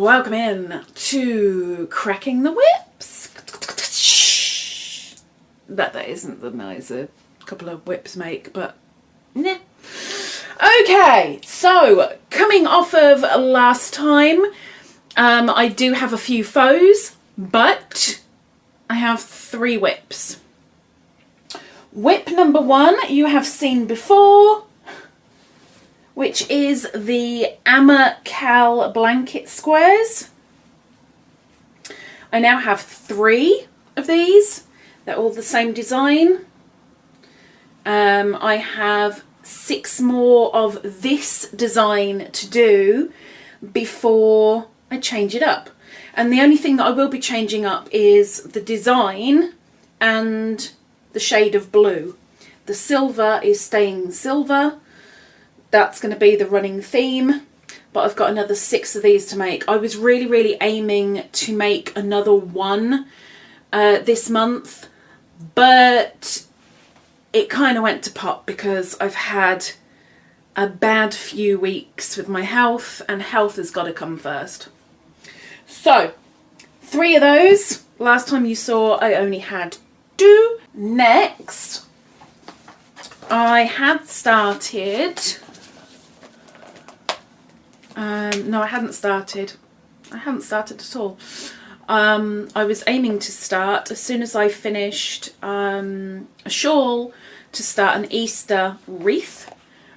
welcome in to Cracking the Whips. That isn't the noise a couple of whips make, but nah. Okay, so coming off of last time, I do have a few foes, but I have 3 whips. Whip number 1 you have seen before, which is the Amigurumi blanket squares. I now have 3 of these. They're all the same design. I have 6 more of this design to do before I change it up. And the only thing that I will be changing up is the design and the shade of blue. The silver is staying silver. That's going to be the running theme. But I've got another 6 of these to make. I was really aiming to make another one this month, but it kind of went to pot because I've had a bad few weeks with my health, and health has got to come first. So 3 of those. Last time you saw I only had 2. Next, I had started no, I hadn't started at all. I was aiming to start as soon as I finished a shawl, to start an Easter wreath,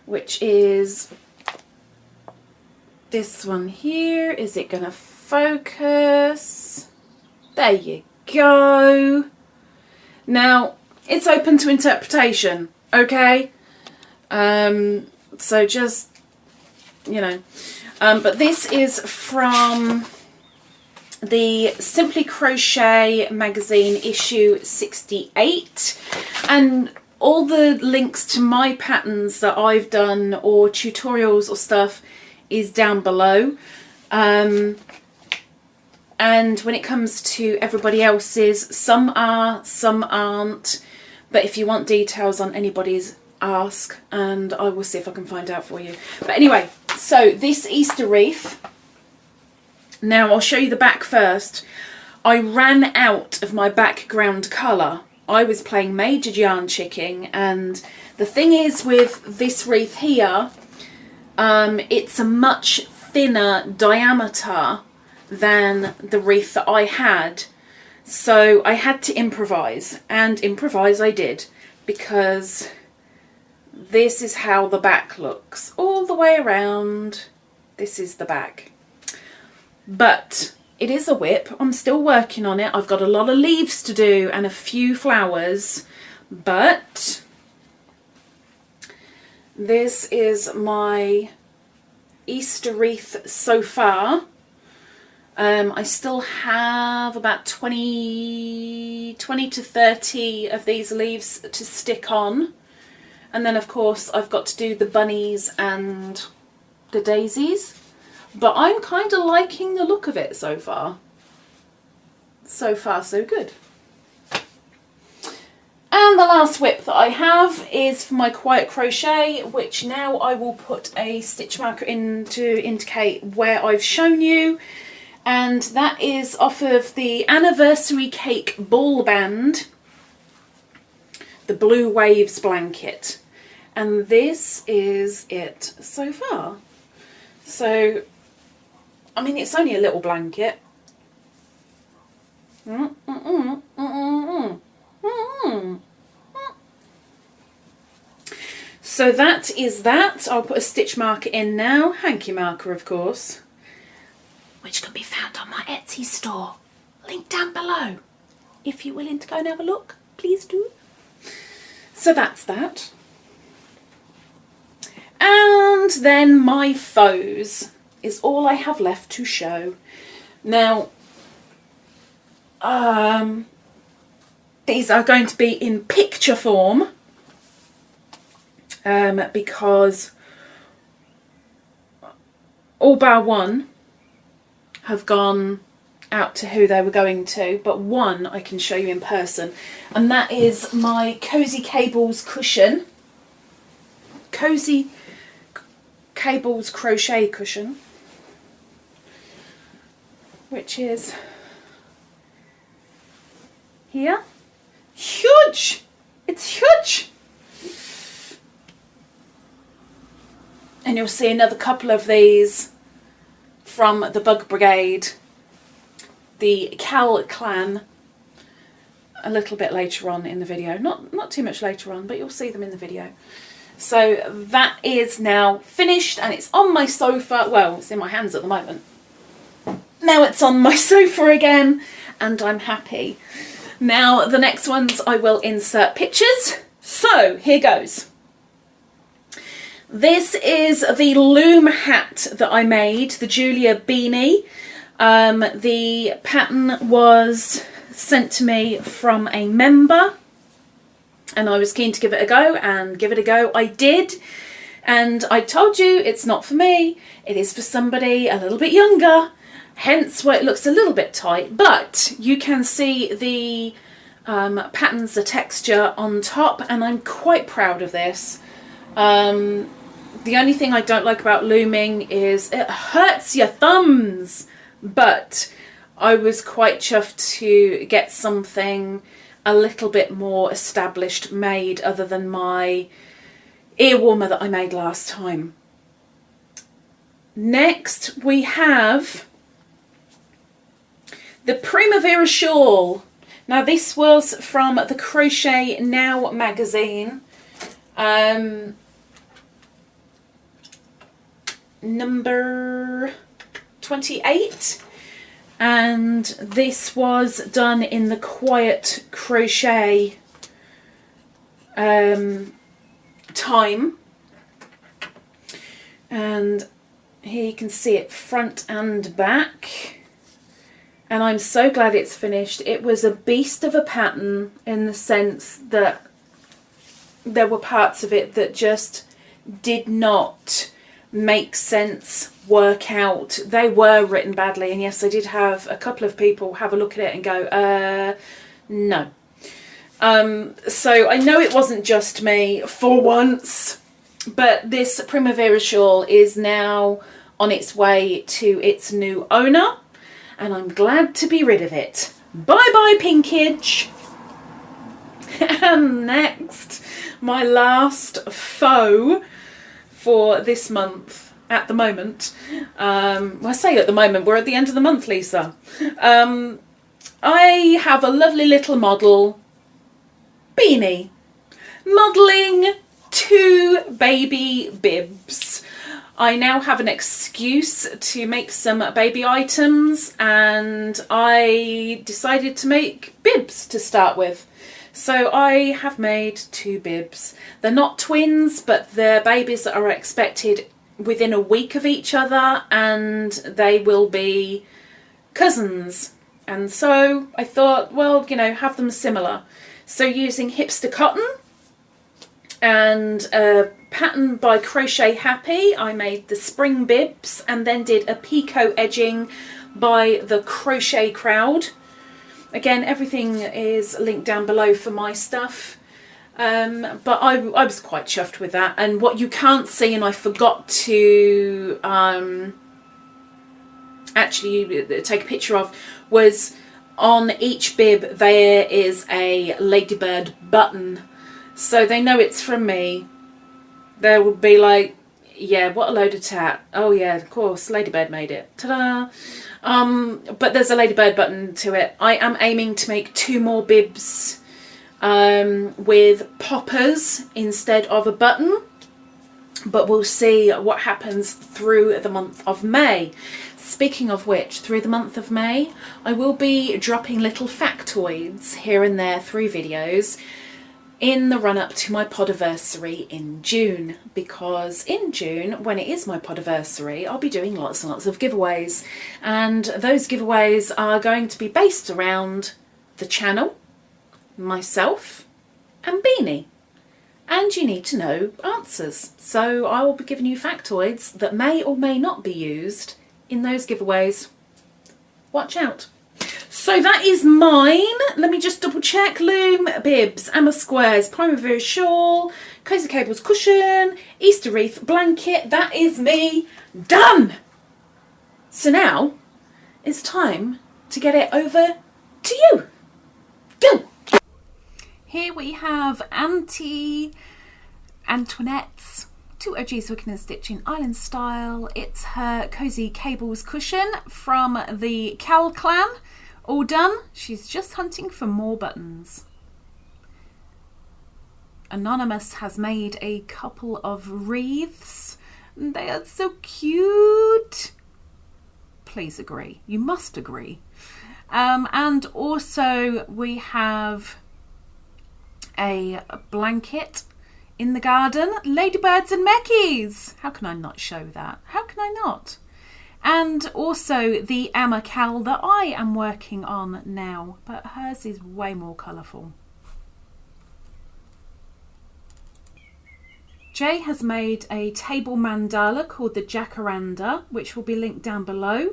which is this one here. Is it gonna focus? There you go. Now it's open to interpretation, okay? So just, you know, but this is from the Simply Crochet magazine issue 68, and all the links to my patterns that I've done or tutorials or stuff is down below. And when it comes to everybody else's, some are, some aren't, but if you want details on anybody's, ask and I will see if I can find out for you. But anyway, so this Easter wreath, now I'll show you the back first. I ran out of my background colour. I was playing major yarn chicking, and the thing is with this wreath here, it's a much thinner diameter than the wreath that I had, so I had to improvise, and improvise I did, because this is how the back looks all the way around. This is the back, but it is a whip. I'm still working on it. I've got a lot of leaves to do and a few flowers, but this is my Easter wreath so far. I still have about 20 to 30 of these leaves to stick on. And then, of course, I've got to do the bunnies and the daisies. But I'm kind of liking the look of it so far. So far, so good. And the last whip that I have is for my quiet crochet, which now I will put a stitch marker in to indicate where I've shown you. And that is off of the Anniversary Cake Ball Band, the Blue Waves blanket. And this is it so far. So, I mean, it's only a little blanket. So that is that. I'll put a stitch marker in now. Hanky marker, of course, which can be found on my Etsy store. Link down below. If you're willing to go and have a look, please do. So that's that. And then my foes is all I have left to show. Now, these are going to be in picture form, because all bar one have gone out to who they were going to, but one I can show you in person, and that is my Cozy Cables cushion. Cozy Cables crochet cushion. which is here. Huge! It's huge! And you'll see another couple of these from the Bug Brigade, the Cal Clan, a little bit later on in the video. Not too much later on, but you'll see them in the video. So that is now finished and it's on my sofa. Well, it's in my hands at the moment. Now it's on my sofa again and I'm happy. Now the next ones I will insert pictures. So here goes. This is the loom hat that I made, the Julia Beany. The pattern was sent to me from a member and I was keen to give it a go, and give it a go I did. And I told you it's not for me, it is for somebody a little bit younger, hence why it looks a little bit tight, but you can see the patterns, the texture on top, and I'm quite proud of this. The only thing I don't like about looming is it hurts your thumbs, but I was quite chuffed to get something a little bit more established made, other than my ear warmer that I made last time. Next we have the Primavera shawl. Now this was from the Crochet Now magazine, number 28, and this was done in the Quiet Crochet time, and here you can see it front and back, and I'm so glad it's finished. It was a beast of a pattern in the sense that there were parts of it that just did not make sense, work out. They were written badly, and yes, I did have a couple of people have a look at it and go, no. So I know it wasn't just me for once, but this Primavera shawl is now on its way to its new owner, and I'm glad to be rid of it. Bye bye pinkage. And next, my last faux for this month, at the moment. Well, I say at the moment, we're at the end of the month, Lisa. I have a lovely little model, Beany, modelling 2 baby bibs. I now have an excuse to make some baby items, and I decided to make bibs to start with. So I have made 2 bibs. They're not twins, but they're babies that are expected within a week of each other, and they will be cousins. And so I thought, well, you know, have them similar. So using hipster cotton and a pattern by Crochet Happy, I made the spring bibs, and then did a picot edging by the Crochet Crowd. Again, everything is linked down below for my stuff. But I was quite chuffed with that. And what you can't see, and I forgot to actually take a picture of, was on each bib there is a Ladybird button. So they know it's from me. They will be like, yeah, what a load of tat. Oh yeah, of course, Ladybird made it. Ta-da! But there's a Ladybird button to it. I am aiming to make 2 more bibs with poppers instead of a button, but we'll see what happens through the month of May. Speaking of which, through the month of May, I will be dropping little factoids here and there through videos in the run-up to my podiversary in June, because in June, when it is my podiversary, I'll be doing lots and lots of giveaways, and those giveaways are going to be based around the channel, myself and Beany, and you need to know answers. So I will be giving you factoids that may or may not be used in those giveaways. Watch out. So that is mine. Let me just double check. Loom, bibs, Amma squares, Primavera shawl, cozy cables cushion, Easter wreath blanket. That is me done. So now it's time to get it over to you. Go! Here we have Auntie Antoinette's 2 OGs Hooking and Stitching Island Style. It's her Cozy Cables cushion from the Cowl Clan. All done. She's just hunting for more buttons. Anonymous has made a couple of wreaths. They are so cute. Please agree. You must agree. And also we have a blanket in the garden. Ladybirds and Meckies. How can I not show that? How can I not? And also the Amma cowl that I am working on now, but hers is way more colourful. Jay has made a table mandala called the Jacaranda, which will be linked down below.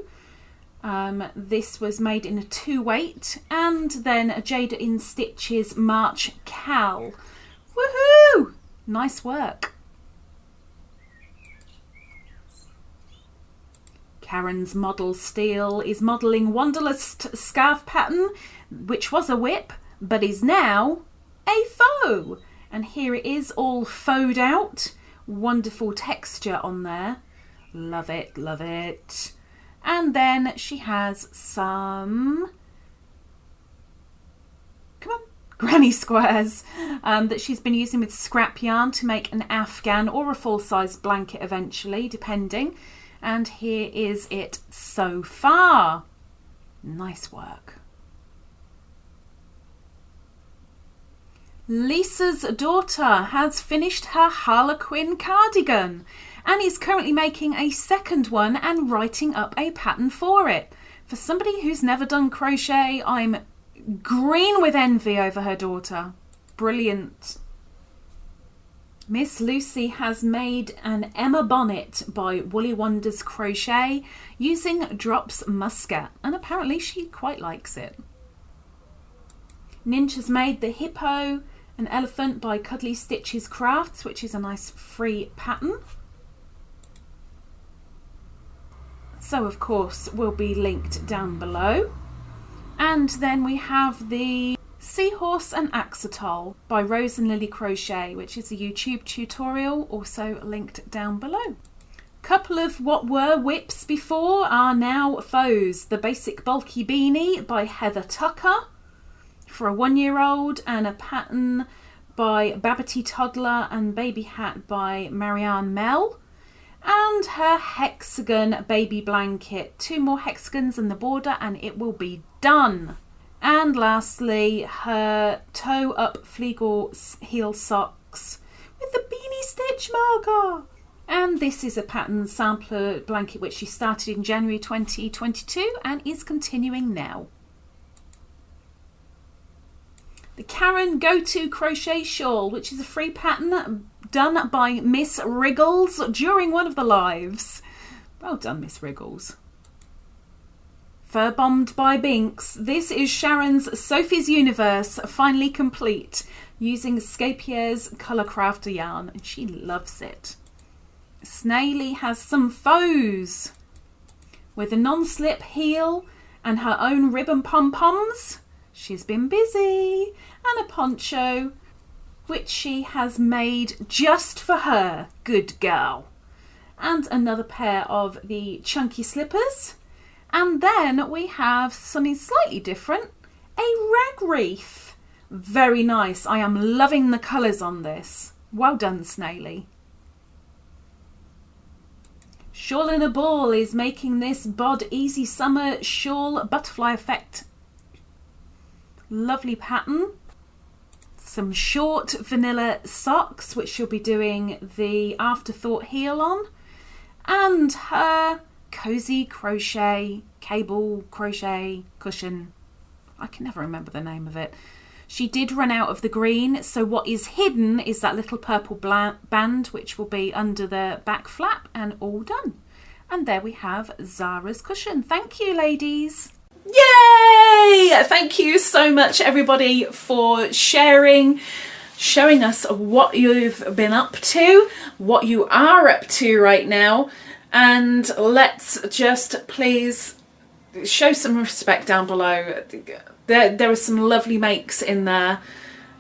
This was made in a 2-weight, and then a Jada in Stitches March Cal. Woohoo! Nice work. Karen's Model Steel is modelling Wanderlust scarf pattern, which was a whip, but is now a faux. And here it is, all faux out. Wonderful texture on there. Love it, love it. And then she has some, come on, granny squares that she's been using with scrap yarn to make an Afghan or a full-size blanket eventually, depending. And here is it so far. Nice work. Lisa's daughter has finished her Harlequin cardigan and is currently making a second one and writing up a pattern for it. For somebody who's never done crochet, I'm green with envy over her daughter. Brilliant. Miss Lucy has made an Emma bonnet by Woolly Wonders Crochet using Drops Muscat, and apparently she quite likes it. Ninja's made the hippo and elephant by Cuddly Stitches Crafts, which is a nice free pattern. So of course will be linked down below. And then we have the Seahorse and Axolotl by Rose and Lily Crochet, which is a YouTube tutorial, also linked down below. Couple of what were whips before are now faux. The Basic Bulky Beanie by Heather Tucker for a 1-year-old, and a pattern by Babbity Toddler and Baby Hat by Marianne Mell, and her hexagon baby blanket. 2 more hexagons in the border and it will be done. And lastly, her toe up Fleagle heel socks with the Beany stitch marker. And this is a pattern sampler blanket which she started in January 2022 and is continuing now. The Karen Go-To Crochet Shawl, which is a free pattern done by Miss Riggles during one of the lives. Well done, Miss Riggles. Fur Bombed by Binks. This is Sharon's Sophie's Universe, finally complete, using Scapier's Colour Crafter yarn, and she loves it. Snaily has some faux with a non-slip heel and her own ribbon pom-poms. She's been busy. And a poncho which she has made just for her. Good girl. And another pair of the chunky slippers. And then we have something slightly different, a rag wreath. Very nice. I am loving the colours on this. Well done, Snaily. Shawl in a Ball is making this Bod Easy Summer Shawl Butterfly Effect. Lovely pattern. Some short vanilla socks, which she'll be doing the Afterthought heel on. And her Cozy Crochet Cable Crochet Cushion. I can never remember the name of it. She did run out of the green, so what is hidden is that little purple band, which will be under the back flap, and all done. And there we have Zara's cushion. Thank you, ladies. Yay! Thank you so much, everybody, for sharing, showing us what you've been up to, what you are up to right now. And let's just please show some respect down below. There are some lovely makes in there,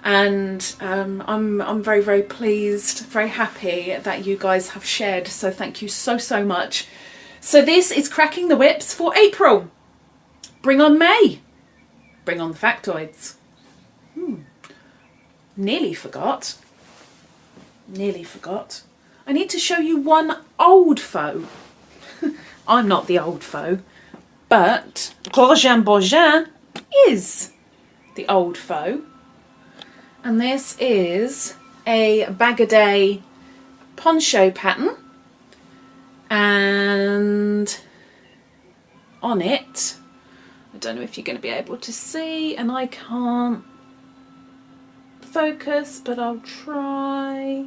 and I'm very, very pleased, very happy that you guys have shared. So thank you so much. So this is Cracking the Whips for April. Bring on May. Bring on the factoids. Nearly forgot. Nearly forgot. I need to show you one old foe. I'm not the old foe, but DragonB is the old foe. And this is a bag-a-day poncho pattern. And on it, I don't know if you're going to be able to see, and I can't focus, but I'll try.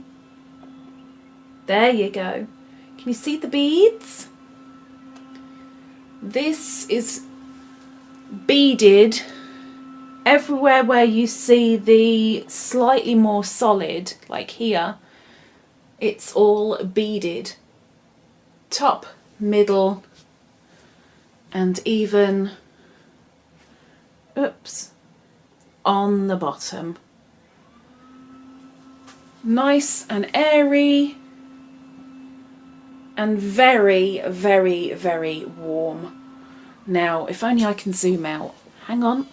There you go. Can you see the beads? This is beaded everywhere where you see the slightly more solid, like here, it's all beaded. Top, middle, and even, oops, on the bottom. Nice and airy, and very, very, very warm. Now, if only I can zoom out. Hang on.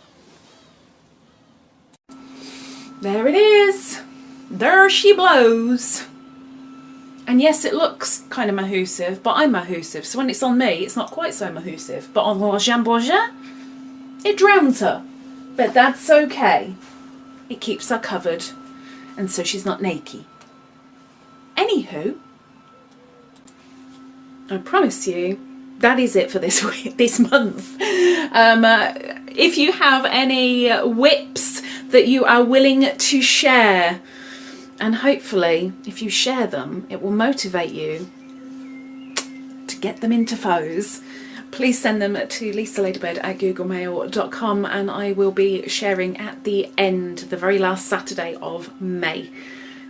There it is. There she blows. And yes, it looks kind of mahoosive, but I'm mahoosive. So when it's on me, it's not quite so mahoosive. But on DragonB, it drowns her. But that's okay. It keeps her covered. And so she's not naked. Anywho, I promise you, that is it for this week, this month. If you have any whips that you are willing to share, and hopefully if you share them, it will motivate you to get them into foes, please send them to Lisa.LadybirD@googlemail.com, and I will be sharing at the end, the very last Saturday of May.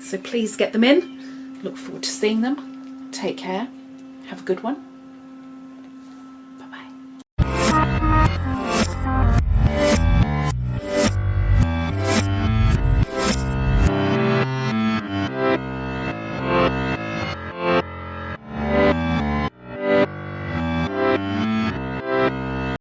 So please get them in. Look forward to seeing them. Take care. Have a good one.